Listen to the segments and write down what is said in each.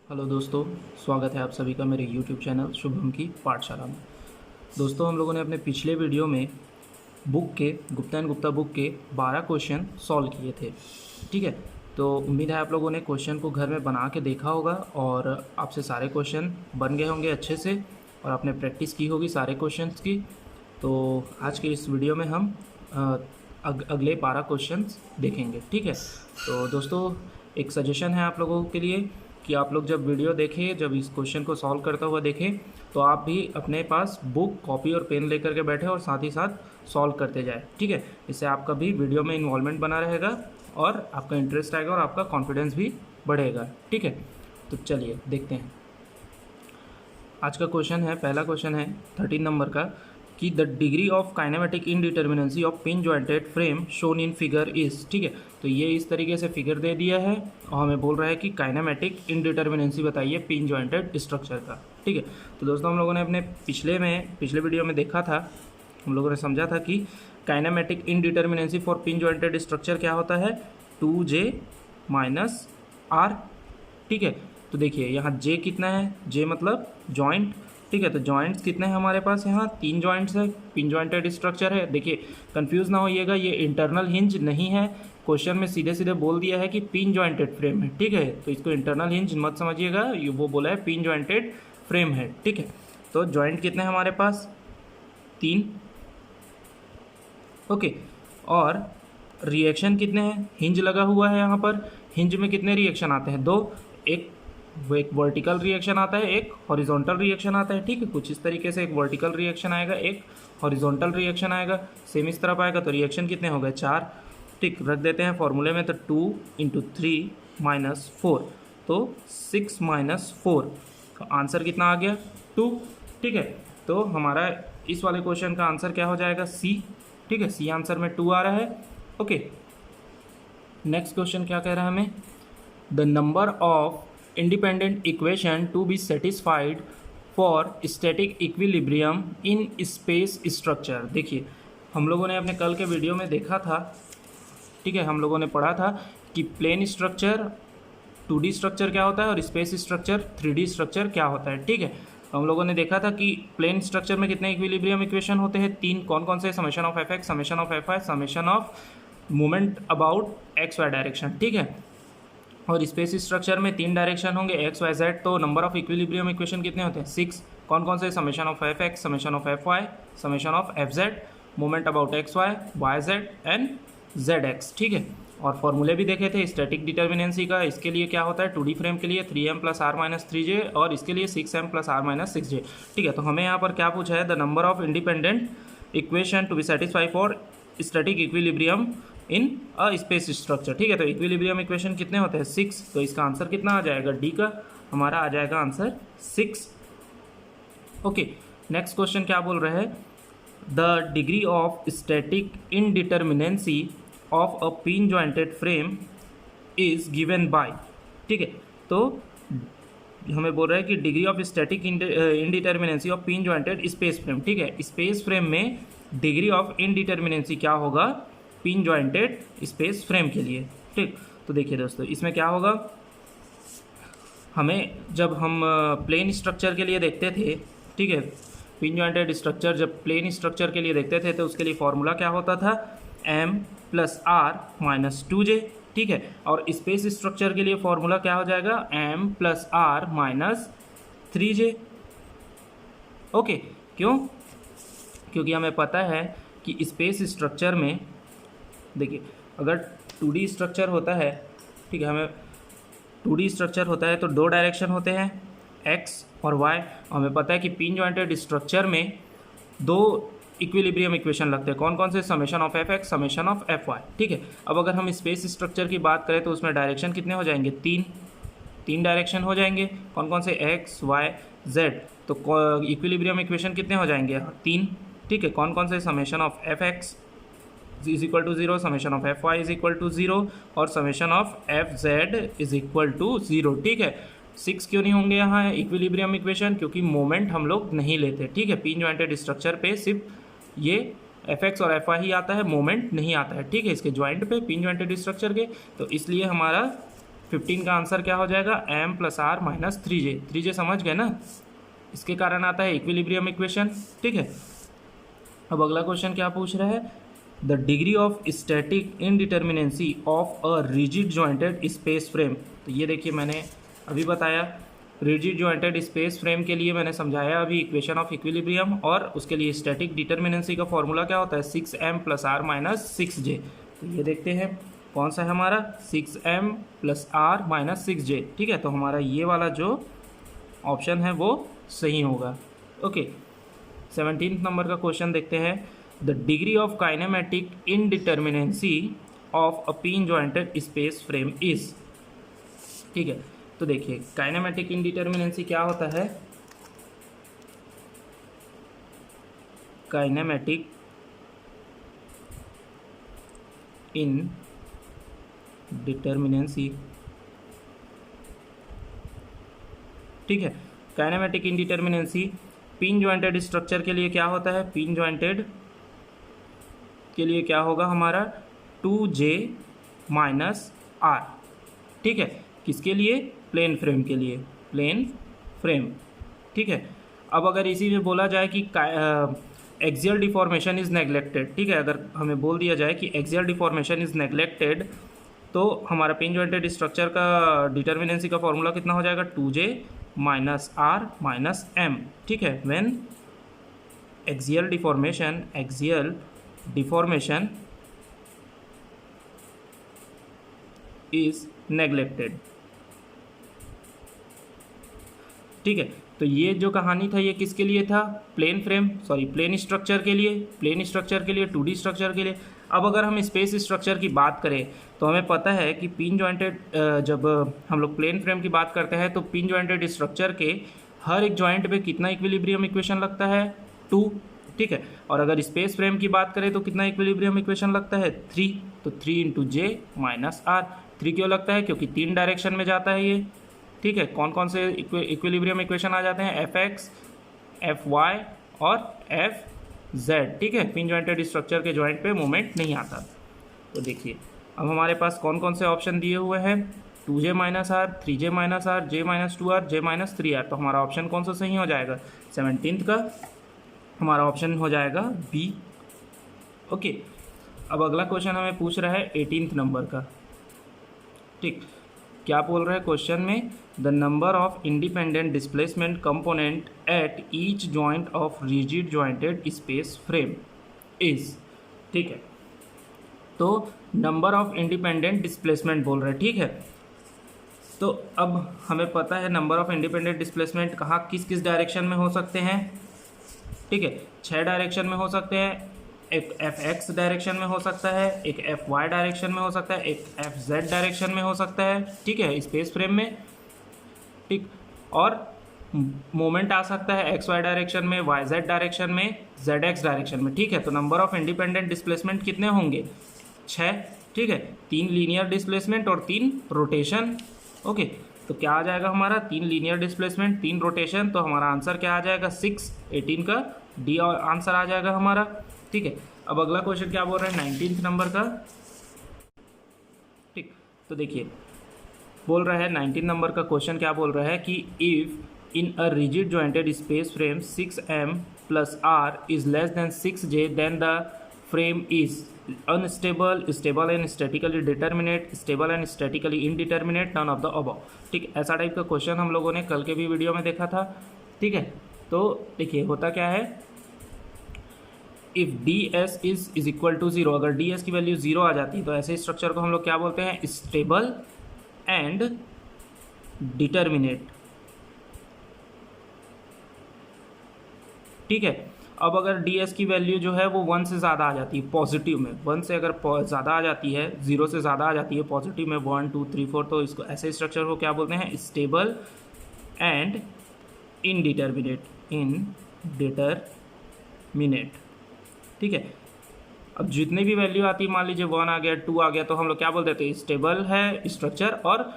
Hello दोस्तों, स्वागत है आप सभी का मेरे YouTube चैनल शुभम की पाठशाला में। दोस्तों, हम लोगों ने अपने पिछले वीडियो में गुप्ता एंड गुप्ता बुक के 12 क्वेश्चन सॉल्व किए थे। ठीक है, तो उम्मीद है आप लोगों ने क्वेश्चन को घर में बना के देखा होगा और आपसे सारे क्वेश्चन बन गए होंगे अच्छे से और आपने प्रैक्टिस की होगी सारे क्वेश्चंस की। तो आज के इस वीडियो में हम अगले 12 क्वेश्चंस देखेंगे। ठीक है, तो दोस्तों एक सजेशन है आप लोगों के लिए कि आप लोग जब वीडियो देखें, जब इस क्वेश्चन को सॉल्व करता हुआ देखें, तो आप भी अपने पास बुक, कॉपी और पेन लेकर के बैठे और साथ ही साथ सॉल्व करते जाए। ठीक है, इससे आपका भी वीडियो में इन्वॉल्वमेंट बना रहेगा और आपका इंटरेस्ट आएगा और आपका कॉन्फिडेंस भी बढ़ेगा। ठीक है, तो चलिए देखते हैं। आज का क्वेश्चन है, पहला क्वेश्चन है 13 नंबर का कि the degree of kinematic indeterminacy of pin jointed frame shown in figure is. ठीक है, तो ये इस तरीके से फिगर दे दिया है और हमें बोल रहा है कि काइनेमेटिक इनडिटर्मिनेंसी बताइए पिन जॉइंटेड स्ट्रक्चर का। ठीक है, तो दोस्तों हम लोगों ने अपने पिछले वीडियो में देखा था, हम लोगों ने समझा था कि kinematic indeterminacy for pin jointed structure क्या होता है, 2J माइनस आर। ठीक है, तो देखिए यहाँ J कितना है, J मतलब जॉइंट। ठीक है, तो जॉइंट्स कितने हैं हमारे पास, यहाँ 3 जॉइंट्स है, पिन जॉइंटेड स्ट्रक्चर है। देखिए कंफ्यूज ना होइएगा, ये इंटरनल हिंज नहीं है, क्वेश्चन में सीधे सीधे बोल दिया है कि पिन जॉइंटेड फ्रेम है। ठीक है, तो इसको इंटरनल हिंज मत समझिएगा, ये वो बोला है पिन जॉइंटेड फ्रेम है। ठीक है, तो जॉइंट कितने हैं हमारे पास, 3। ओके, और रिएक्शन कितने हैं, हिंज लगा हुआ है यहाँ पर, हिंज में कितने रिएक्शन आते हैं, 2। एक वर्टिकल रिएक्शन आता है, एक हॉरिजॉन्टल रिएक्शन आता है। ठीक है, कुछ इस तरीके से एक वर्टिकल रिएक्शन आएगा, एक हॉरिजॉन्टल रिएक्शन आएगा, सेम इस तरफ आएगा, तो रिएक्शन कितने हो गए, 4। ठीक, रख देते हैं फॉर्मूले में, तो 2 × 3 - 4, तो 6 - 4, तो आंसर कितना आ गया, 2। ठीक है, तो हमारा इस वाले क्वेश्चन का आंसर क्या हो जाएगा, सी। ठीक है, सी आंसर में 2 आ रहा है। ओके, नेक्स्ट क्वेश्चन क्या कह रहा है हमें, the number of independent equation to be satisfied for static equilibrium in space structure। देखिए हम लोगों ने अपने कल के वीडियो में देखा था, ठीक है, हम लोगों ने पढ़ा था कि प्लेन स्ट्रक्चर 2D स्ट्रक्चर क्या होता है और स्पेस स्ट्रक्चर 3D स्ट्रक्चर क्या होता है। ठीक है, तो हम लोगों ने देखा था कि प्लेन स्ट्रक्चर में कितने इक्विलिब्रियम इक्वेशन होते हैं, 3। कौन कौन से, summation of fx, summation of fy, summation of movement about xy direction. ठीक है, और स्पेस स्ट्रक्चर में 3 डायरेक्शन होंगे, एक्स वाई जेड, तो नंबर ऑफ इक्विलिब्रियम इक्वेशन कितने होते हैं, 6। कौन कौन से, summation of F x, summation of F y, summation of F z, moment about x y, y z and z x. ठीक है, और फॉर्मूले भी देखे थे स्टैटिक डिटर्मिनेंसी का, इसके लिए क्या होता है 2D फ्रेम के लिए 3m + r - 3j और इसके लिए 6m + r - 6j। ठीक है, तो हमें यहाँ पर क्या पूछा है, the number of independent equation to be satisfy for static equilibrium in a space structure. ठीक है, तो इक्विलिब्रियम इक्वेशन कितने होते हैं, 6, तो इसका आंसर कितना आ जाएगा, डी का हमारा आ जाएगा आंसर 6। ओके, नेक्स्ट क्वेश्चन क्या बोल रहे हैं, the degree of static indeterminacy of a pin jointed frame is given by. ठीक है, तो हमें बोल रहा है कि degree of static indeterminacy of pin jointed space frame. ठीक है, स्पेस फ्रेम में डिग्री ऑफ इनडिटर्मिनेंसी क्या होगा, पिन जॉइंटेड स्पेस फ्रेम के लिए। ठीक, तो देखिए दोस्तों इसमें क्या होगा, हमें जब हम प्लेन स्ट्रक्चर के लिए देखते थे, ठीक है, पिन जॉइंटेड स्ट्रक्चर जब प्लेन स्ट्रक्चर के लिए देखते थे तो उसके लिए फॉर्मूला क्या होता था, m + r - 2j। ठीक है, और स्पेस स्ट्रक्चर के लिए फॉर्मूला क्या हो जाएगा, m + r - 3j। ओके, क्यों, क्योंकि हमें पता है कि स्पेस स्ट्रक्चर में देखिए अगर 2D स्ट्रक्चर होता है, ठीक है, हमें 2D स्ट्रक्चर होता है तो 2 डायरेक्शन होते हैं, x और y। हमें पता है कि पिन जॉइंटेड स्ट्रक्चर में 2 इक्विलिब्रियम इक्वेशन लगते हैं, कौन कौन से, summation of F x, summation of F Y. ठीक है, अब अगर हम स्पेस स्ट्रक्चर की बात करें तो उसमें डायरेक्शन कितने हो जाएंगे, 3 डायरेक्शन हो जाएंगे, कौन कौन से, एक्स वाई जेड, तो इक्विलिब्रियम इक्वेशन कितने हो जाएंगे, 3। ठीक है, कौन कौन से, summation of F X is equal to 0, summation of F Y is equal to 0 और summation of F Z is equal to 0। ठीक है, 6 क्यों नहीं होंगे यहाँ इक्विलिब्रियम इक्वेशन, क्योंकि मोमेंट हम लोग नहीं लेते। ठीक है, पिन जॉइंटेड स्ट्रक्चर पे सिर्फ ये एफ एक्स और एफ वाई ही आता है, मोमेंट नहीं आता है। ठीक है, इसके जॉइंट पे पिन जॉइंटेड स्ट्रक्चर के, तो इसलिए हमारा 15 का आंसर क्या हो जाएगा, m plus R minus 3j। 3j समझ गए ना, इसके कारण आता है इक्विलिब्रियम इक्वेशन। ठीक है, अब अगला क्वेश्चन क्या पूछ रहा है, the degree of static indeterminacy of a rigid jointed space frame. तो ये देखिए मैंने अभी बताया, रिजिड जॉइंटेड स्पेस फ्रेम के लिए मैंने समझाया अभी इक्वेशन ऑफ इक्विलिब्रियम, और उसके लिए स्टैटिक डिटर्मिनेंसी का फॉर्मूला क्या होता है, 6m plus R minus 6j। तो ये देखते हैं कौन सा है हमारा, 6m plus R minus 6j। ठीक है, तो हमारा ये वाला जो ऑप्शन है वो सही होगा। ओके, 17 नंबर का क्वेश्चन देखते हैं, the degree of kinematic indeterminacy of a pin jointed space frame is. ठीक है, तो देखिए काइनेमेटिक इनडिटर्मिनेंसी क्या होता है, काइनेमेटिक इनडिटर्मिनेंसी। ठीक है, kinematic indeterminacy pin jointed structure के लिए क्या होता है, पिन जॉइंटेड के लिए क्या होगा हमारा 2j माइनस आर। ठीक है, किसके लिए, प्लेन फ्रेम के लिए, प्लेन फ्रेम। ठीक है, अब अगर इसी में बोला जाए कि एक्सियल डिफॉर्मेशन इज़ नेग्लेक्टेड, ठीक है, अगर हमें बोल दिया जाए कि एक्सियल डिफॉर्मेशन इज़ नेग्लेक्टेड, तो हमारा पिन जॉइंटेड स्ट्रक्चर का डिटर्मिनेंसी का फॉर्मूला कितना हो जाएगा, 2j minus are minus m। ठीक है, when axial deformation is neglected. ठीक है, तो ये जो कहानी था ये किसके लिए था, प्लेन स्ट्रक्चर के लिए, 2D स्ट्रक्चर के लिए। अब अगर हम स्पेस स्ट्रक्चर की बात करें तो हमें पता है कि पिन जॉइंटेड, जब हम लोग प्लेन फ्रेम की बात करते हैं तो पिन जॉइंटेड स्ट्रक्चर के हर एक जॉइंट पे कितना इक्विलिब्रियम इक्वेशन लगता है, 2। ठीक है, और अगर स्पेस फ्रेम की बात करें तो कितना इक्विलिब्रियम इक्वेशन लगता है, 3। तो 3 इंटू जे माइनस आर। 3 क्यों लगता है, क्योंकि 3 डायरेक्शन में जाता है ये। ठीक है, कौन कौन से इक्विलिब्रियम इक्वेशन आ जाते हैं, fx, fy और fz। ठीक है, पिन जॉइंटेड स्ट्रक्चर के जॉइंट पे मोमेंट नहीं आता। तो देखिए अब हमारे पास कौन कौन से ऑप्शन दिए हुए हैं, 2j minus R, 3j minus R, j minus 2r, j minus 3r। तो हमारा ऑप्शन कौन सा सही हो जाएगा, 17 का हमारा ऑप्शन हो जाएगा बी। ओके, अब अगला क्वेश्चन हमें पूछ रहा है 18 नंबर का। ठीक, क्या बोल रहा है क्वेश्चन में, the number of independent displacement component at each joint of rigid jointed space frame is. ठीक है, तो नंबर ऑफ इंडिपेंडेंट डिस्प्लेसमेंट बोल रहे हैं। ठीक है, तो अब हमें पता है नंबर ऑफ इंडिपेंडेंट डिस्प्लेसमेंट कहाँ किस किस डायरेक्शन में हो सकते हैं। ठीक है, 6 डायरेक्शन में हो सकते हैं, एक fx डायरेक्शन में हो सकता है, एक fy डायरेक्शन में हो सकता है, एक fz डायरेक्शन में हो सकता है। ठीक है, स्पेस फ्रेम में। ठीक, और मोमेंट आ सकता है xy डायरेक्शन में, yz डायरेक्शन में, zx डायरेक्शन में। ठीक है, तो नंबर ऑफ इंडिपेंडेंट डिस्प्लेसमेंट कितने होंगे, 6। ठीक है, 3 लीनियर डिस्प्लेसमेंट और 3 रोटेशन। ओके, तो क्या आ जाएगा हमारा, 3 लीनियर डिस्प्लेसमेंट, 3 रोटेशन, तो हमारा आंसर क्या आ जाएगा, 6। 18 का डी आंसर आ जाएगा हमारा। ठीक है, अब अगला क्वेश्चन क्या बोल रहा है 19 नंबर का। ठीक, तो देखिए बोल रहा है 19 नंबर का क्वेश्चन क्या बोल रहा है कि if in a rigid jointed space frame 6m plus R is less than 6j then the frame is unstable, stable and statically determinate, stable and statically indeterminate, none of the above. ठीक, ऐसा type का question हम लोगों ने कल के भी video में देखा था। ठीक है, तो देखिए होता क्या है, if ds is equal to 0, अगर ds की वैल्यू 0 आ जाती है तो ऐसे स्ट्रक्चर को हम लोग क्या बोलते हैं, स्टेबल एंड डिटर्मिनेट। ठीक है, अब अगर ds की वैल्यू जो है वो 1 से ज़्यादा आ जाती है पॉजिटिव में, 1 से अगर ज़्यादा आ जाती है, 0 से ज़्यादा आ जाती है पॉजिटिव में, 1 2 3 4, तो इसको ऐसे स्ट्रक्चर को क्या बोलते हैं, स्टेबल एंड इनडिटर्मिनेट। ठीक है, अब जितने भी वैल्यू आती है, मान लीजिए 1 आ गया, 2 आ गया, तो हम लोग क्या बोल देते हैं, स्टेबल है स्ट्रक्चर, और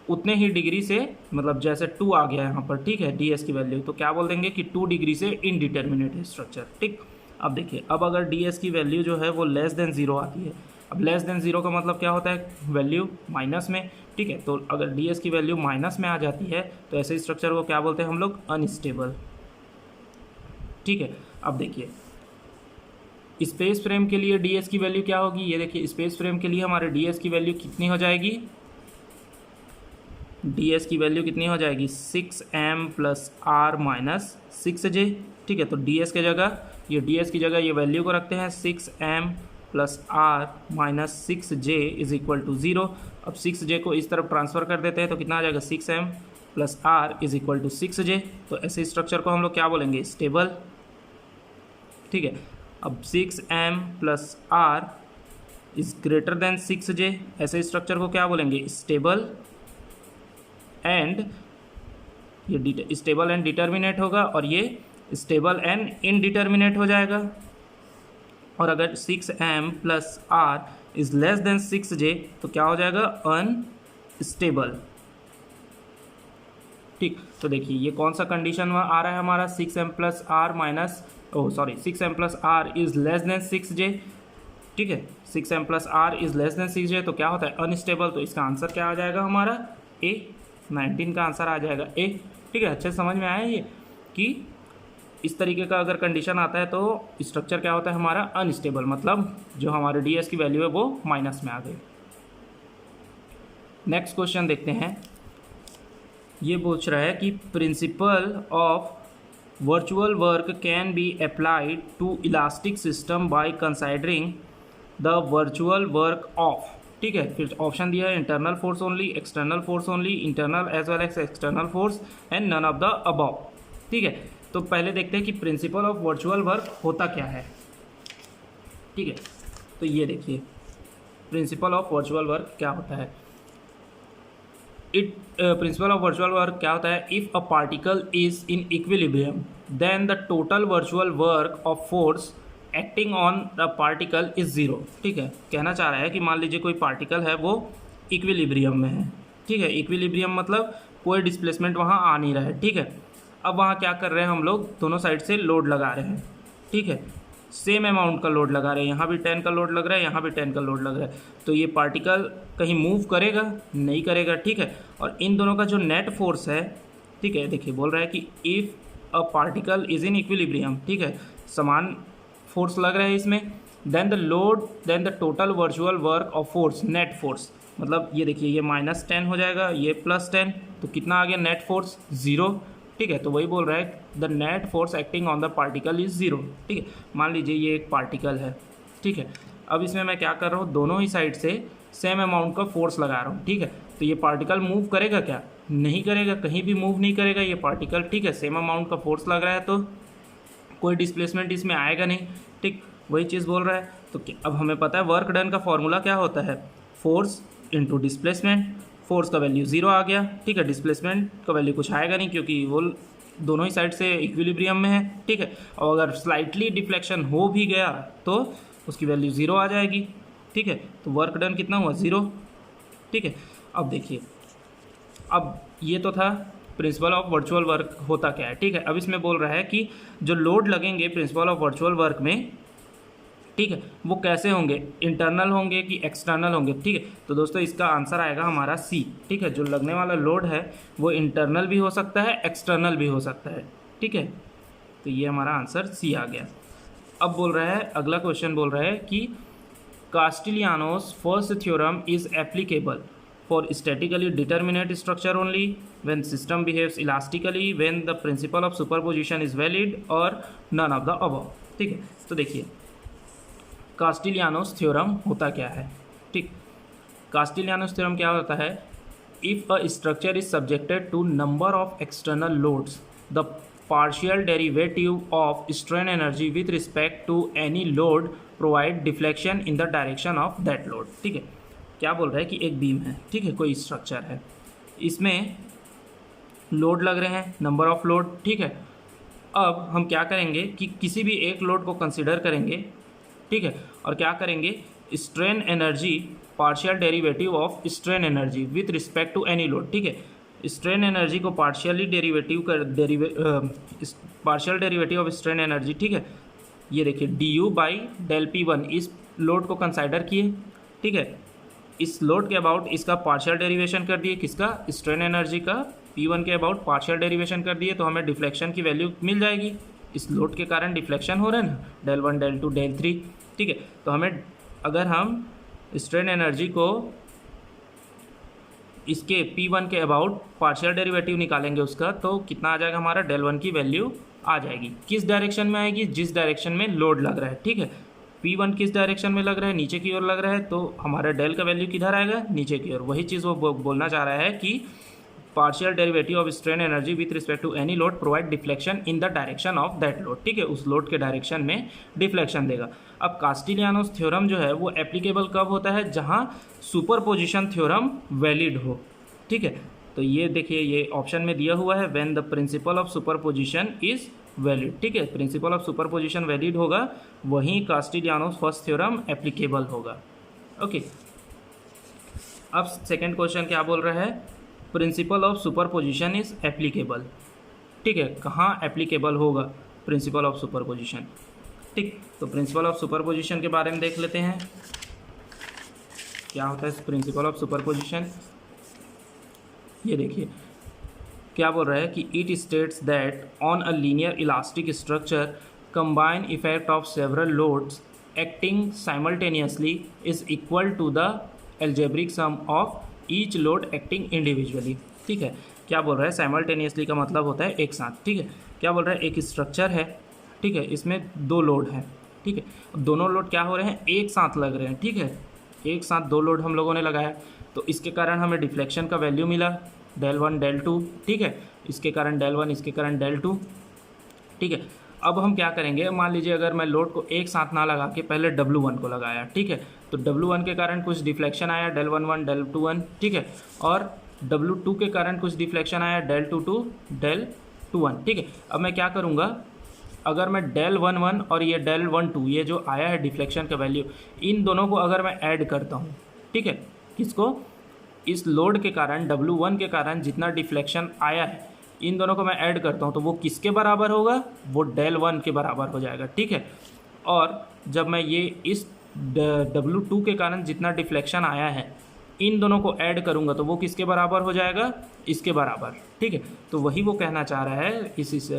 उतने ही डिग्री से, मतलब जैसे 2 आ गया यहाँ पर, ठीक है, ds की वैल्यू, तो क्या बोल देंगे कि 2 डिग्री से इनडिटर्मिनेट है स्ट्रक्चर। ठीक, अब देखिए, अब अगर ds की वैल्यू जो है वो लेस देन 0 आती है, अब लेस देन ज़ीरो का मतलब क्या होता है, वैल्यू माइनस में, ठीक है। तो अगर डी एस की वैल्यू माइनस में आ जाती है तो ऐसे स्ट्रक्चर को क्या बोलते हैं हम लोग, अनस्टेबल, ठीक है। अब देखिए स्पेस फ्रेम के लिए डी एस की वैल्यू क्या होगी, ये देखिए स्पेस फ्रेम के लिए हमारे डी एस की वैल्यू कितनी हो जाएगी, डी एस की वैल्यू कितनी हो जाएगी 6m plus R minus 6j, ठीक है। तो डी एस की जगह, ये डी एस की जगह ये वैल्यू को रखते हैं 6m plus R minus 6j is equal to 0। अब 6j को इस तरफ ट्रांसफ़र कर देते हैं तो कितना आ जाएगा 6m plus R is equal to 6j। तो ऐसे स्ट्रक्चर को हम लोग क्या बोलेंगे, स्टेबल, ठीक है। अब 6m plus R is greater than 6j, ऐसे स्ट्रक्चर को क्या बोलेंगे, स्टेबल एंड, ये स्टेबल एंड डिटर्मिनेट होगा और ये स्टेबल एंड इनडिटर्मिनेट हो जाएगा। और अगर 6m plus R is less than 6j तो क्या हो जाएगा, अनस्टेबल, ठीक। तो देखिए ये कौन सा कंडीशन आ रहा है हमारा, 6m plus R minus 6m plus R is less than 6j, ठीक है। 6m plus R is less than 6j तो क्या होता है, अनस्टेबल। तो इसका आंसर क्या आ जाएगा हमारा, ए, 19 का आंसर आ जाएगा ए, ठीक है। अच्छे समझ में आया ये कि इस तरीके का अगर कंडीशन आता है तो स्ट्रक्चर क्या होता है हमारा, अनस्टेबल, मतलब जो हमारे डी एस की वैल्यू है वो माइनस में आ गई। नेक्स्ट क्वेश्चन देखते हैं, ये पूछ रहा है कि principle of virtual work can be applied to elastic system by considering the virtual work of, ठीक है। फिर ऑप्शन दिया है internal force only, external force only, internal as well as external force and none of the above, ठीक है। तो पहले देखते हैं कि प्रिंसिपल ऑफ वर्चुअल वर्क होता क्या है, ठीक है। तो ये देखिए प्रिंसिपल ऑफ वर्चुअल वर्क क्या होता है, प्रिंसिपल ऑफ वर्चुअल वर्क क्या होता है, if a particle is in equilibrium then the total virtual work of force acting on the particle is zero, ठीक है। कहना चाह रहा है कि मान लीजिए कोई पार्टिकल है वो इक्विलिब्रियम में है, ठीक है। इक्विलिब्रियम मतलब कोई डिस्प्लेसमेंट वहाँ आ नहीं रहा है, ठीक है। अब वहाँ क्या कर रहे हैं हम लोग, दोनों साइड से लोड लगा रहे हैं, ठीक है। सेम अमाउंट का लोड लगा रहे हैं, यहाँ भी 10 का लोड लग रहा है, यहाँ भी 10 का लोड लग रहा है। तो ये पार्टिकल कहीं मूव करेगा, नहीं करेगा, ठीक है। और इन दोनों का जो नेट फोर्स है, ठीक है, देखिए बोल रहा है कि if a particle is in equilibrium, ठीक है, समान फोर्स लग रहा है इसमें, then the total virtual work of force, net force, मतलब ये देखिए ये -10 हो जाएगा, ये +10, तो कितना आ गया नेट फोर्स, 0, ठीक है। तो वही बोल रहा है the net force acting on the particle is 0, ठीक है। मान लीजिए ये एक पार्टिकल है, ठीक है। अब इसमें मैं क्या कर रहा हूँ, दोनों ही साइड से सेम अमाउंट का फोर्स लगा रहा हूँ, ठीक है। तो ये पार्टिकल मूव करेगा क्या, नहीं करेगा, कहीं भी मूव नहीं करेगा ये पार्टिकल, ठीक है। सेम अमाउंट का फोर्स लग रहा है तो कोई डिस्प्लेसमेंट इसमें आएगा नहीं, ठीक, वही चीज़ बोल रहा है। तो अब हमें पता है वर्क डन का फॉर्मूला क्या होता है, फोर्स इंटू डिस्प्लेसमेंट, फोर्स का वैल्यू 0 आ गया, ठीक है। डिस्प्लेसमेंट का वैल्यू कुछ आएगा नहीं क्योंकि वो दोनों ही साइड से इक्विलिब्रियम में है, ठीक है। और अगर स्लाइटली डिफ्लेक्शन हो भी गया तो उसकी वैल्यू 0 आ जाएगी, ठीक है। तो वर्क डन कितना हुआ, 0, ठीक है। अब देखिए, अब ये तो था प्रिंसिपल ऑफ वर्चुअल वर्क होता क्या है, ठीक है। अब इसमें बोल रहा है कि जो लोड लगेंगे प्रिंसिपल ऑफ वर्चुअल वर्क में, ठीक है, वो कैसे होंगे, इंटरनल होंगे कि एक्सटर्नल होंगे, ठीक है। तो दोस्तों इसका आंसर आएगा हमारा सी, ठीक है। जो लगने वाला लोड है वो इंटरनल भी हो सकता है, एक्सटर्नल भी हो सकता है, ठीक है। तो ये हमारा आंसर सी आ गया। अब बोल रहा है, अगला क्वेश्चन बोल रहा है कि Castigliano's first theorem is applicable for statically determinate structure only, when system behaves elastically, when the principle of superposition is valid और नन ऑफ द अबव, ठीक है। तो देखिए कास्टिलियानोस थ्योरम होता क्या है, ठीक। कास्टिलियानोस थ्योरम क्या होता है, if a structure is subjected to number of external loads, the partial derivative of strain energy with respect to any load provide deflection in the direction of that load, ठीक है। क्या बोल रहा है कि एक बीम है, ठीक है, कोई स्ट्रक्चर है, इसमें लोड लग रहे हैं, नंबर ऑफ लोड, ठीक है। अब हम क्या करेंगे कि किसी भी एक लोड को कंसिडर करेंगे, ठीक है, और क्या करेंगे, strain energy partial derivative of strain energy with respect to any load, ठीक है। स्ट्रेन एनर्जी को partial derivative of strain energy, ठीक है। ये देखिए du/del P1 इस लोड को कंसिडर किए, ठीक है। इस लोड के अबाउट इसका पार्शियल डेरिवेशन कर दिए, किसका, स्ट्रेन एनर्जी का P1 के अबाउट पार्शियल डेरिवेशन कर दिए, तो हमें डिफ्लेक्शन की वैल्यू मिल जाएगी। इस लोड के कारण डिफ्लेक्शन हो रहा है ना, del 1 del 2 del 3, ठीक है। तो हमें अगर हम स्ट्रेन एनर्जी को इसके P1 के अबाउट पार्शियल डेरिवेटिव निकालेंगे उसका, तो कितना आ जाएगा हमारा, del 1 की वैल्यू आ जाएगी। किस डायरेक्शन में आएगी, जिस डायरेक्शन में लोड लग रहा है, ठीक है। P1 किस डायरेक्शन में लग रहा है, नीचे की ओर लग रहा है, तो हमारा डेल का वैल्यू किधर आएगा, नीचे की ओर। वही चीज़ वो बोलना चाह रहा है कि partial derivative of strain energy with respect to any load provide deflection in the direction of that load, ठीक है। उस लोड के डायरेक्शन में डिफ्लेक्शन देगा। अब कास्टिलियानोस थ्योरम जो है वो एप्लीकेबल कब होता है, जहाँ सुपरपोजिशन थ्योरम वैलिड हो, ठीक है। तो ये देखिए, ये ऑप्शन में दिया हुआ है, when the principle of superposition is valid, ठीक है। प्रिंसिपल ऑफ सुपरपोजिशन वैलिड होगा, वहीं कास्टिलियानोस फर्स्ट थ्योरम एप्लीकेबल होगा, ओके। अब सेकंड क्वेश्चन क्या बोल रहा है, principal of superposition is applicable, ठीक है। कहाँ एप्लीकेबल होगा प्रिंसिपल ऑफ सुपरपोजिशन, ठीक। तो प्रिंसिपल ऑफ सुपरपोजिशन के बारे में देख लेते हैं, क्या होता है प्रिंसिपल ऑफ सुपरपोजिशन। ये देखिए क्या बोल रहा है कि it states that on a linear elastic structure combined effect of several loads acting simultaneously is equal to the algebraic sum of each load acting individually, ठीक है। क्या बोल रहा है, साइमल्टेनियसली का मतलब होता है एक साथ, ठीक है। क्या बोल रहा है, एक स्ट्रक्चर है, ठीक है, इसमें दो लोड हैं, ठीक है। अब दोनों लोड क्या हो रहे हैं, एक साथ लग रहे हैं, ठीक है। एक साथ दो लोड हम लोगों ने लगाया, तो इसके कारण हमें डिफ्लेक्शन का वैल्यू मिला del 1 del 2, ठीक है। इसके कारण del 1, इसके कारण del 2, ठीक है। अब हम क्या करेंगे, मान लीजिए अगर मैं लोड को एक साथ ना लगा के पहले W1 को लगाया, ठीक है, तो W1 के कारण कुछ डिफ्लेक्शन आया del 1 1 del 2 1, ठीक है, और W2 के कारण कुछ डिफ्लेक्शन आया del 2 2 del 2 1, ठीक है। अब मैं क्या करूँगा, अगर मैं del 1 1 और ये del 1 2, ये जो आया है डिफ्लेक्शन का वैल्यू, इन दोनों को अगर मैं ऐड करता हूँ, ठीक है, किसको, इस लोड के कारण W1 के कारण जितना डिफ्लेक्शन आया है, इन दोनों को मैं ऐड करता हूँ, तो वो किसके बराबर होगा, वो del 1 के बराबर हो जाएगा, ठीक है। और जब मैं ये इस W2 के कारण जितना डिफ्लेक्शन आया है, इन दोनों को ऐड करूँगा, तो वो किसके बराबर हो जाएगा, इसके बराबर, ठीक है। तो वही वो कहना चाह रहा है इस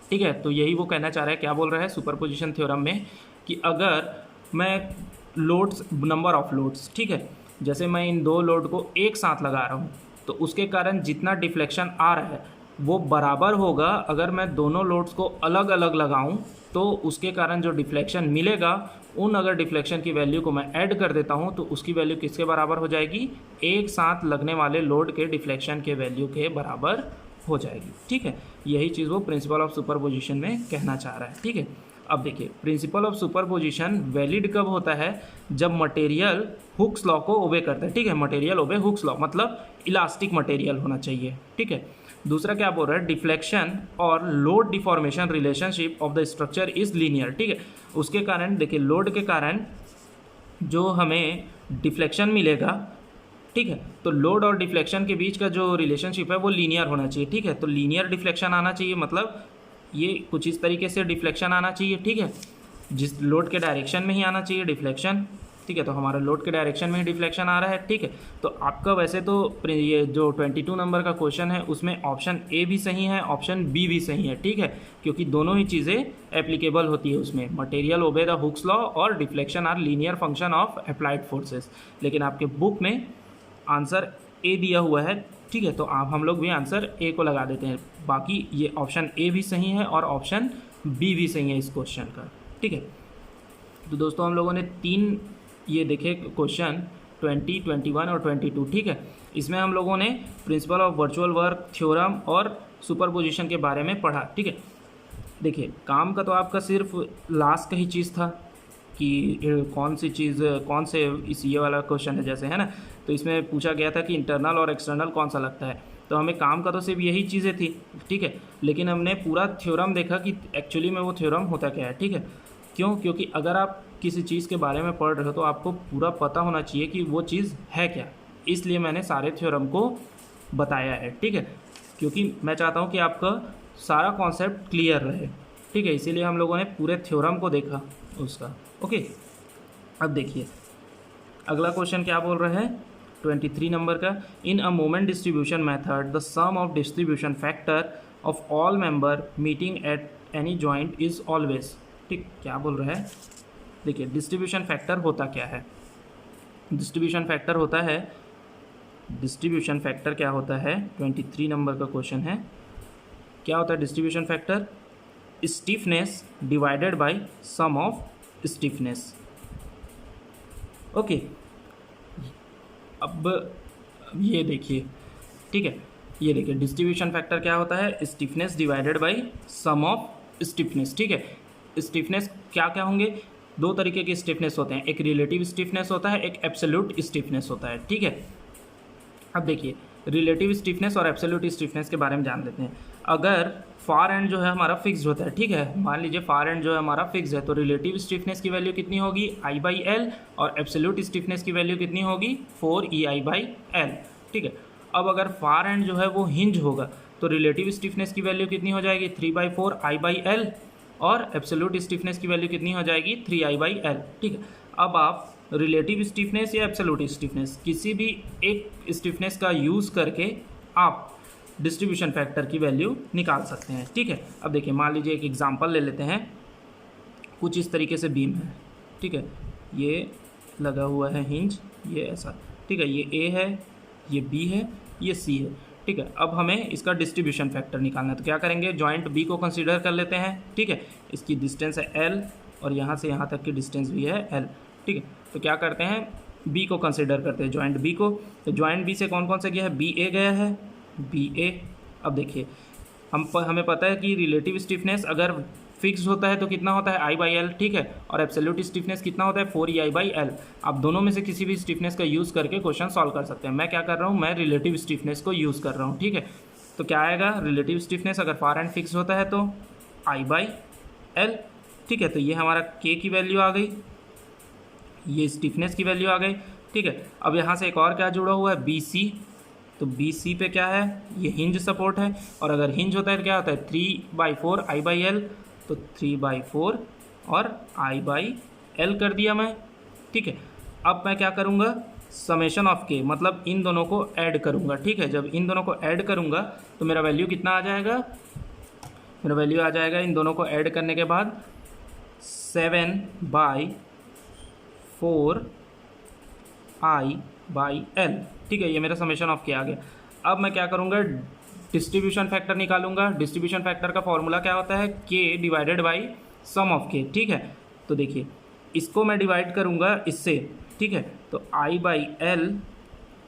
ठीक है। तो यही वो कहना चाह रहा है, क्या बोल रहा है सुपरपोजिशन थ्योरम में, कि अगर मैं लोड्स, नंबर ऑफ लोड्स, ठीक है, जैसे मैं इन दो लोड को एक साथ लगा रहा हूँ, तो उसके कारण जितना डिफ्लेक्शन आ रहा है वो बराबर होगा। अगर मैं दोनों लोड्स को अलग अलग लगाऊं, तो उसके कारण जो डिफ्लेक्शन मिलेगा, उन अगर डिफ्लेक्शन की वैल्यू को मैं ऐड कर देता हूं, तो उसकी वैल्यू किसके बराबर हो जाएगी, एक साथ लगने वाले लोड के डिफ्लेक्शन के वैल्यू के बराबर हो जाएगी, ठीक है। यही चीज़ वो प्रिंसिपल ऑफ सुपरपोजिशन में कहना चाह रहा है, ठीक है। अब देखिए, प्रिंसिपल ऑफ सुपरपोजिशन वैलिड कब होता है, जब मटेरियल हुक्स लॉ को ओबे करता है, ठीक है। मटेरियल ओबे हुक्स लॉ, मतलब इलास्टिक मटेरियल होना चाहिए, ठीक है। दूसरा क्या बोल रहा है, डिफ्लेक्शन और load deformation relationship of the structure is linear, ठीक है। उसके कारण देखिए, लोड के कारण जो हमें डिफ्लेक्शन मिलेगा, ठीक है, तो लोड और डिफ्लेक्शन के बीच का जो रिलेशनशिप है वो लीनियर होना चाहिए, ठीक है। तो लीनियर डिफ्लेक्शन आना चाहिए, मतलब ये कुछ इस तरीके से डिफ्लेक्शन आना चाहिए, ठीक है, जिस लोड के डायरेक्शन में ही आना चाहिए डिफ्लेक्शन, ठीक है। तो हमारा लोड के डायरेक्शन में ही डिफ्लेक्शन आ रहा है, ठीक है। तो आपका वैसे तो ये जो 22 नंबर का क्वेश्चन है उसमें ऑप्शन ए भी सही है, ऑप्शन बी भी सही है, ठीक है, क्योंकि दोनों ही चीज़ें एप्लीकेबल होती है उसमें। Material obey the Hooke's law और deflection are linear function of applied forces. लेकिन आपके बुक में आंसर ए दिया हुआ है, ठीक है, तो आप हम लोग भी आंसर ए को लगा देते हैं। बाकी ये ऑप्शन ए भी सही है और ऑप्शन बी भी सही है इस क्वेश्चन का, ठीक है। तो दोस्तों हम लोगों ने तीन ये देखे क्वेश्चन 20, 21 और 22, ठीक है। इसमें हम लोगों ने principal of virtual work, theorem और सुपरपोजिशन के बारे में पढ़ा, ठीक है। देखिए, काम का तो आपका सिर्फ लास्ट का ही चीज़ था कि कौन सी चीज़, कौन से इस ये वाला क्वेश्चन है जैसे, है ना, तो इसमें पूछा गया था कि इंटरनल और एक्सटर्नल कौन सा लगता है, तो हमें काम का तो सिर्फ यही चीज़ें थी, ठीक है। लेकिन हमने पूरा थ्योरम देखा कि एक्चुअली में वो थ्योरम होता क्या है, ठीक है। क्यों, क्योंकि अगर आप किसी चीज़ के बारे में पढ़ रहे हो तो आपको पूरा पता होना चाहिए कि वो चीज़ है क्या, इसलिए मैंने सारे थ्योरम को बताया है, ठीक है, क्योंकि मैं चाहता हूँ कि आपका सारा कॉन्सेप्ट क्लियर रहे, ठीक है। इसीलिए हम लोगों ने पूरे थ्योरम को देखा उसका, ओके। अब देखिए, अगला क्वेश्चन क्या बोल रहा है 23 नंबर का, in a moment distribution method the sum of distribution factor of all member meeting at any joint is always. ठीक, क्या बोल रहा है, देखिए डिस्ट्रीब्यूशन फैक्टर होता क्या है, डिस्ट्रीब्यूशन फैक्टर होता है, डिस्ट्रीब्यूशन फैक्टर क्या होता है, 23 नंबर का क्वेश्चन है, क्या होता है distribution factor, stiffness divided by sum of stiffness. Okay, अब ये देखिए, ठीक है, ये देखिए डिस्ट्रीब्यूशन फैक्टर क्या होता है, stiffness divided by sum of stiffness. ठीक है, स्टिफनेस क्या क्या होंगे, दो तरीके के स्टिफनेस होते हैं, एक रिलेटिव स्टिफनेस होता है, एक एब्सोल्यूट स्टिफनेस होता है। ठीक है, अब देखिए रिलेटिव स्टिफनेस और एब्सोल्यूट स्टिफनेस के बारे में जान लेते हैं। अगर फार एंड जो है हमारा फिक्स्ड होता है, ठीक है, मान लीजिए फार एंड जो है हमारा फिक्स्ड है, तो रिलेटिव स्टिफनेस की वैल्यू कितनी होगी I/L, और एब्सोल्यूट स्टिफनेस की वैल्यू कितनी होगी 4EI/L। ठीक है, अब अगर फार एंड जो है वो हिंज होगा तो रिलेटिव स्टिफनेस की वैल्यू कितनी हो जाएगी 3/4 I/L, और एब्सोल्यूट स्टिफनेस की वैल्यू कितनी हो जाएगी 3I/L। ठीक है, अब आप रिलेटिव स्टिफनेस या एब्सोल्यूट स्टिफनेस किसी भी एक स्टिफनेस का यूज़ करके आप डिस्ट्रीब्यूशन फैक्टर की वैल्यू निकाल सकते हैं। ठीक है, अब देखिए मान लीजिए एक एग्जांपल ले लेते हैं, कुछ इस तरीके से बीम है, ठीक है, ये लगा हुआ है हिंज, ये ऐसा, ठीक है, ये A है, ये B है, ये C है। ठीक है, अब हमें इसका डिस्ट्रीब्यूशन फैक्टर निकालना है, तो क्या करेंगे, जॉइंट B को कंसीडर कर लेते हैं। ठीक है, इसकी डिस्टेंस है L और यहाँ से यहाँ तक की डिस्टेंस भी है L। ठीक है, तो क्या करते हैं, B को कंसीडर करते हैं, जॉइंट B को, तो जॉइंट B से कौन कौन से गया है, BA गया है, BA। अब देखिए हमें पता है कि रिलेटिव स्टिफनेस अगर फिक्स होता है तो कितना होता है I/L। ठीक है, और एब्सोल्यूट स्टिफनेस कितना होता है 4EI/L। आप दोनों में से किसी भी स्टिफनेस का यूज़ करके क्वेश्चन सॉल्व कर सकते हैं। मैं क्या कर रहा हूँ, मैं रिलेटिव स्टिफनेस को यूज़ कर रहा हूँ। ठीक है, तो क्या आएगा, रिलेटिव स्टिफनेस अगर फार एंड फिक्स होता है तो I/L। ठीक है, तो ये हमारा K की वैल्यू आ गई, ये स्टिफनेस की वैल्यू आ गई। ठीक है, अब यहाँ से एक और क्या जुड़ा हुआ है, BC, तो BC पे क्या है, ये हिंज सपोर्ट है, और अगर हिंज होता है तो क्या होता है 3/4 I/L, तो 3/4 और I/L कर दिया मैं। ठीक है, अब मैं क्या करूँगा, समेशन ऑफ K, मतलब इन दोनों को ऐड करूँगा। ठीक है, जब इन दोनों को ऐड करूँगा तो मेरा वैल्यू कितना आ जाएगा, मेरा वैल्यू आ जाएगा इन दोनों को ऐड करने के बाद 7/4 I/L। ठीक है, ये मेरा समेशन ऑफ K आ गया। अब मैं क्या करूँगा, डिस्ट्रीब्यूशन फैक्टर निकालूंगा। डिस्ट्रीब्यूशन फैक्टर का फॉर्मूला क्या होता है, K divided by sum of K। ठीक है, तो देखिए इसको मैं डिवाइड करूँगा इससे। ठीक है, तो I/L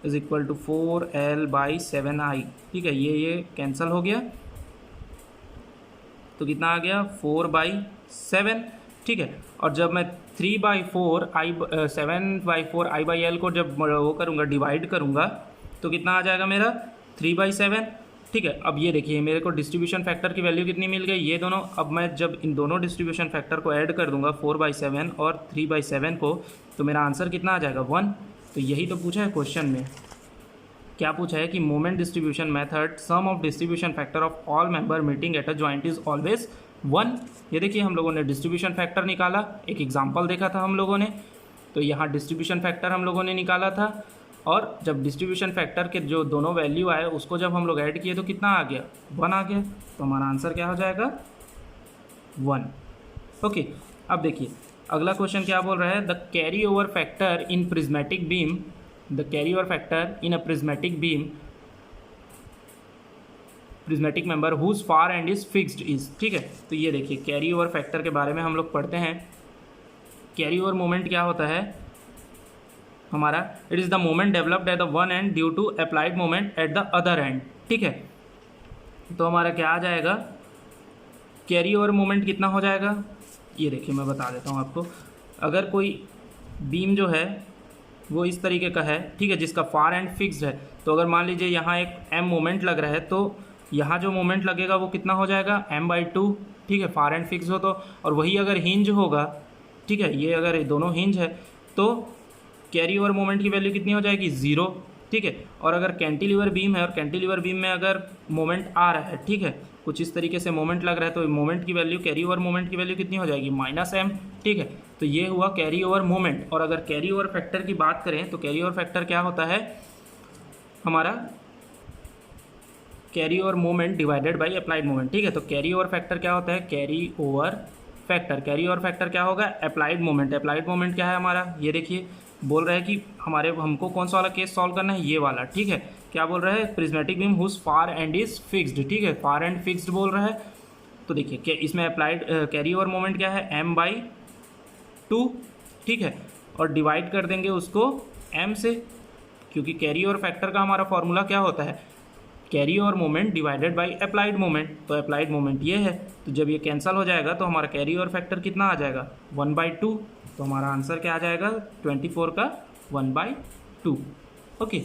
is equal to 4L/7I। ठीक है, ये कैंसिल हो गया, तो कितना आ गया 4/7। ठीक है, और जब मैं 7/4 I/L को जब वो करूँगा, डिवाइड करूँगा, तो कितना आ जाएगा मेरा 3/7। ठीक है, अब ये देखिए मेरे को डिस्ट्रीब्यूशन फैक्टर की वैल्यू कितनी मिल गई, ये दोनों। अब मैं जब इन दोनों डिस्ट्रीब्यूशन फैक्टर को ऐड कर दूंगा 4/7 और 3/7 को, तो मेरा आंसर कितना आ जाएगा 1। तो यही तो पूछा है क्वेश्चन में, क्या पूछा है कि moment distribution method sum of distribution factor of all member meeting at a joint is always 1। ये देखिए हम लोगों ने डिस्ट्रीब्यूशन फैक्टर निकाला, एक एग्जाम्पल देखा था हम लोगों ने, तो यहाँ डिस्ट्रीब्यूशन फैक्टर हम लोगों ने निकाला था, और जब डिस्ट्रीब्यूशन फैक्टर के जो दोनों वैल्यू आए उसको जब हम लोग ऐड किए तो कितना आ गया 1 आ गया। तो हमारा आंसर क्या हो जाएगा 1। ओके, अब देखिए अगला क्वेश्चन क्या बोल रहा है, the carry over factor in prismatic beam, the carry over factor in a prismatic beam prismatic member whose far end is fixed is. ठीक है, तो ये देखिए कैरी ओवर फैक्टर के बारे में हम लोग पढ़ते हैं। कैरी ओवर मोमेंट क्या होता है हमारा, it is the moment developed at the one end due to applied moment at the other end. ठीक है, तो हमारा क्या आ जाएगा, कैरी ओवर मोमेंट कितना हो जाएगा, ये देखिए मैं बता देता हूँ आपको। अगर कोई बीम जो है वो इस तरीके का है, ठीक है, जिसका फार एंड फिक्स्ड है, तो अगर मान लीजिए यहाँ एक m मोमेंट लग रहा है, तो यहाँ जो मोमेंट लगेगा वो कितना हो जाएगा m/2। ठीक है, फार एंड फिक्स हो तो, और वही अगर हिंज होगा, ठीक है, ये अगर दोनों हिंज है तो कैरी ओवर मोमेंट की वैल्यू कितनी हो जाएगी 0। ठीक है, और अगर कैंटिलीवर बीम है और कैंटिलीवर बीम में अगर मोमेंट आ रहा है, ठीक है, कुछ इस तरीके से मोमेंट लग रहा है, तो मोमेंट की वैल्यू, कैरी ओवर मोमेंट की वैल्यू कितनी हो जाएगी -m। ठीक है, तो ये हुआ कैरी ओवर मोमेंट। और अगर कैरी ओवर फैक्टर की बात करें तो कैरी ओवर फैक्टर क्या होता है हमारा, carry over moment divided by applied moment. ठीक है, तो कैरी ओवर फैक्टर क्या होता है, कैरी ओवर फैक्टर क्या होगा, अप्लाइड मोमेंट। अप्लाइड मोमेंट क्या है हमारा, ये देखिए बोल रहा है कि हमको कौन सा वाला केस सॉल्व करना है, ये वाला। ठीक है, क्या बोल रहा है, prismatic beam whose far end is fixed. ठीक है, फार एंड फिक्स्ड बोल रहा है। तो देखिए कि इसमें अप्लाइड कैरी ओवर मोमेंट क्या है, m/2। ठीक है, और डिवाइड कर देंगे उसको m से, क्योंकि कैरी ओवर फैक्टर का हमारा फॉर्मूला क्या होता है, carry over moment divided by applied moment. तो अप्लाइड मोमेंट ये है, तो जब ये कैंसिल हो जाएगा तो हमारा कैरी ओवर फैक्टर कितना आ जाएगा, 1/2। तो हमारा आंसर क्या आ जाएगा, 24 का 1/2। ओके,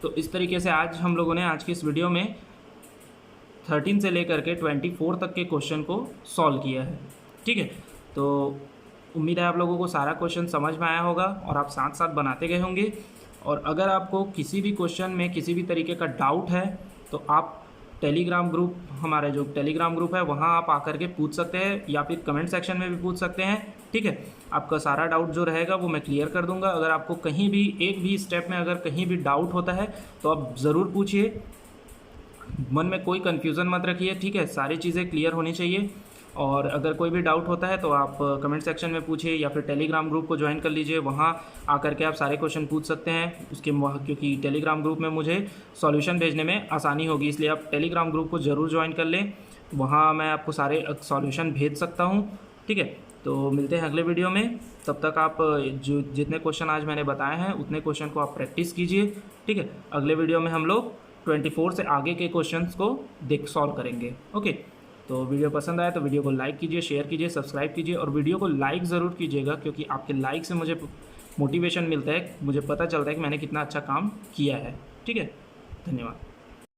तो इस तरीके से आज हम लोगों ने आज की इस वीडियो में 13 से लेकर के 24 तक के क्वेश्चन को सॉल्व किया है। ठीक है, तो उम्मीद है आप लोगों को सारा क्वेश्चन समझ में आया होगा और आप साथ साथ बनाते गए होंगे। और अगर आपको किसी भी क्वेश्चन में किसी भी तरीके का डाउट है तो आप टेलीग्राम ग्रुप, हमारे जो टेलीग्राम ग्रुप है वहाँ आप आकर के पूछ सकते हैं, या फिर कमेंट सेक्शन में भी पूछ सकते हैं। ठीक है, आपका सारा डाउट जो रहेगा वो मैं क्लियर कर दूंगा। अगर आपको कहीं भी एक भी स्टेप में अगर कहीं भी डाउट होता है तो आप ज़रूर पूछिए, मन में कोई कन्फ्यूज़न मत रखिए। ठीक है, सारी चीज़ें क्लियर होनी चाहिए। और अगर कोई भी डाउट होता है तो आप कमेंट सेक्शन में पूछिए, या फिर टेलीग्राम ग्रुप को ज्वाइन कर लीजिए, वहाँ आकर के आप सारे क्वेश्चन पूछ सकते हैं उसके, क्योंकि टेलीग्राम ग्रुप में मुझे सॉल्यूशन भेजने में आसानी होगी, इसलिए आप टेलीग्राम ग्रुप को ज़रूर ज्वाइन कर लें, वहाँ मैं आपको सारे सॉल्यूशन भेज सकता हूँ। ठीक है, तो मिलते हैं अगले वीडियो में। तब तक आप जो जितने क्वेश्चन आज मैंने बताए हैं उतने क्वेश्चन को आप प्रैक्टिस कीजिए। ठीक है, अगले वीडियो में हम लोग 24 से आगे के क्वेश्चंस को सॉल्व करेंगे। ओके, तो वीडियो पसंद आए तो वीडियो को लाइक कीजिए, शेयर कीजिए, सब्सक्राइब कीजिए, और वीडियो को लाइक ज़रूर कीजिएगा, क्योंकि आपके लाइक से मुझे मोटिवेशन मिलता है, मुझे पता चलता है कि मैंने कितना अच्छा काम किया है। ठीक है, धन्यवाद।